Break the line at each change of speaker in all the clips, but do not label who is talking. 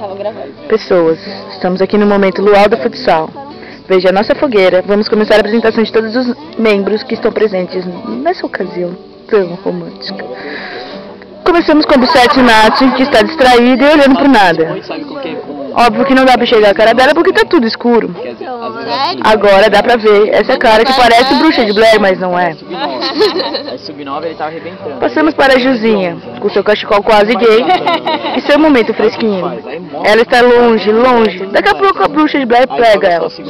Tava gravando.
Pessoas, estamos aqui no momento luau do futsal. Veja a nossa fogueira. Vamos começar a apresentação de todos os membros que estão presentes nessa ocasião tão romântica. Começamos com o Bissete Nath, que está distraída e olhando pro nada. Óbvio que não dá pra enxergar a cara dela porque tá tudo escuro. Agora dá pra ver essa cara que parece bruxa de Blair, mas não é. Passamos para a Juzinha, com seu cachecol quase gay e seu momento fresquinho. Ela está longe, longe. Daqui a pouco a bruxa de Blair pega ela.
Esse é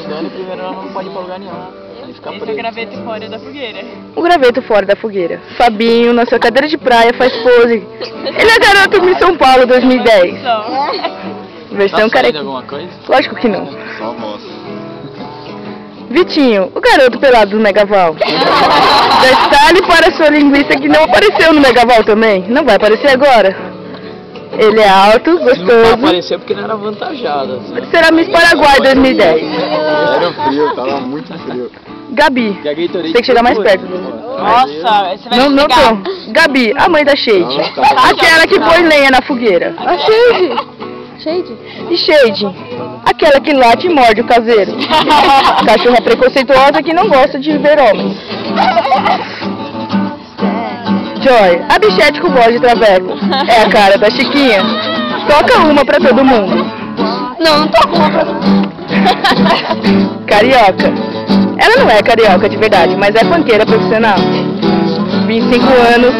o graveto fora da fogueira.
O graveto fora da fogueira. Fabinho, na sua cadeira de praia, faz pose. Ele é garoto Miss São Paulo 2010. Versão careca. Lógico que não. Vitinho, o garoto pelado do Megaval. Detalhe para sua linguiça que não apareceu no Megaval também. Não vai aparecer agora. Ele é alto, gostoso.
Não apareceu porque não era avantajado. Assim.
Será Miss Paraguai 2010.
Era frio, tava muito frio.
Gabi, tem que chegar mais perto.
Nossa, você vai
Não tô. Gabi, a mãe da Shade. Aquela que põe lenha na fogueira. A Shade. E Shade, aquela que late e morde o caseiro. Cachorra preconceituosa que não gosta de ver homens. Joy, a bichete com voz de traveco. É a cara da Chiquinha. Toca uma pra todo mundo.
Não toco uma pra todo mundo.
Carioca. Ela não é carioca de verdade, mas é funkeira profissional. 25 anos,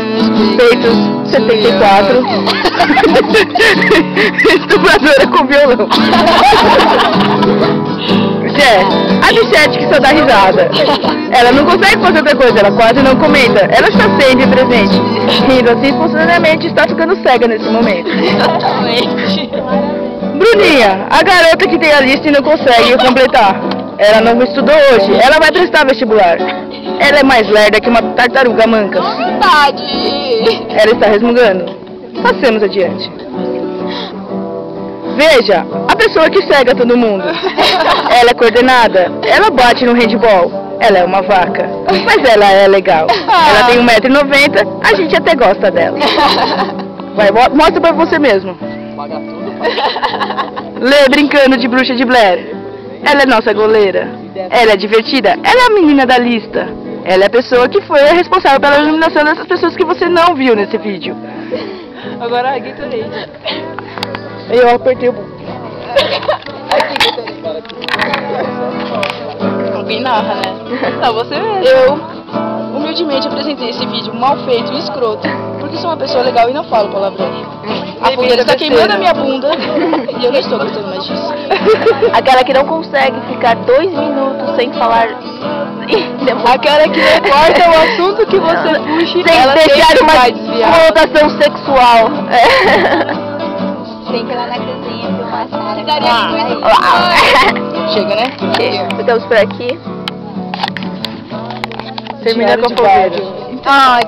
peitos 74. Estupradora com violão. A bichete que só dá risada. Ela não consegue fazer outra coisa, ela quase não comenta. Ela está sempre presente. Rindo assim espontaneamente, está ficando cega nesse momento. Bruninha, a garota que tem a lista e não consegue completar. Ela não estudou hoje, ela vai prestar vestibular. Ela é mais lerda que uma tartaruga manca.
Verdade.
Ela está resmungando. Passemos adiante. Veja, a pessoa que cega todo mundo. Ela é coordenada, ela bate no handball. Ela é uma vaca, mas ela é legal. Ela tem 1,90 m, a gente até gosta dela. Vai, mostra pra você mesmo. Lê brincando de bruxa de Blair. Ela é nossa goleira. Ela é divertida. Ela é a menina da lista. Ela é a pessoa que foi a responsável pela eliminação dessas pessoas que você não viu nesse vídeo.
Agora a Gatorade.
Eu apertei o botão.
Alguém narra, né? Não, você mesmo.
Eu, humildemente, apresentei esse vídeo mal feito e escroto, porque sou uma pessoa legal e não falo palavrão. A fogueira está queimando a minha bunda e eu não estou gostando mais disso.
Aquela que não consegue ficar 2 minutos sem falar.
Aquela que não importa o assunto que você puxe,
sem
ela
deixar uma
vai desviar.
conotação sexual.
Tem que ir lá na cozinha filmar a Sara.
Chega, né?
Ficamos por aqui.
Termina com a fogueira.
Ai,